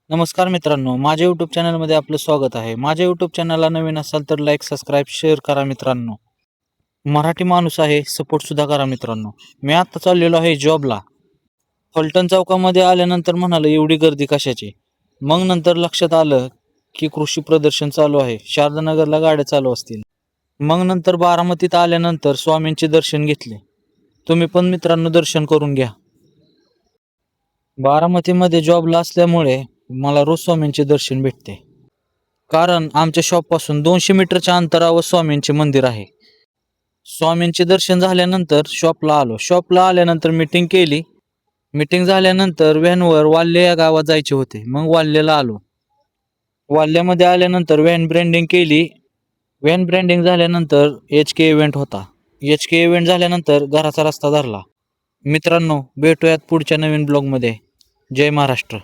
नमस्कार मित्रांनो, माझ्या यूट्यूब चॅनलमध्ये आपलं स्वागत आहे. माझ्या यूट्यूब चॅनलला नवीन असाल तर लाईक, सबस्क्राईब, शेअर करा मित्रांनो. मराठी माणूस आहे, सपोर्टसुद्धा करा मित्रांनो. मी आत्ता चाललेलो आहे जॉबला. फलटण चौकामध्ये आल्यानंतर म्हणालं एवढी गर्दी कशाची? मग नंतर लक्षात आलं की कृषी प्रदर्शन चालू आहे. शारदानगरला गाड्या चालू असतील. मग नंतर बारामतीत आल्यानंतर स्वामींचे दर्शन घेतले. तुम्ही पण मित्रांनो दर्शन करून घ्या. बारामतीमध्ये जॉबला असल्यामुळे मला रोज स्वामींचे दर्शन भेटते. कारण आमच्या शॉपपासून 200 मीटरच्या अंतरावर स्वामींचे मंदिर आहे. स्वामींचे दर्शन झाल्यानंतर शॉपला आलो. शॉपला आल्यानंतर मीटिंग केली. मीटिंग झाल्यानंतर व्हॅनवर वाल्ले या गावात जायचे होते. मग वाल्ल्याला आलो. वाल्ल्यामध्ये आल्यानंतर व्हॅन ब्रँडिंग केली. व्हॅन ब्रँडिंग झाल्यानंतर HK इव्हेंट होता. HK इव्हेंट झाल्यानंतर घराचा रस्ता धरला. मित्रांनो, भेटूयात पुढच्या नवीन ब्लॉगमध्ये. जय महाराष्ट्र.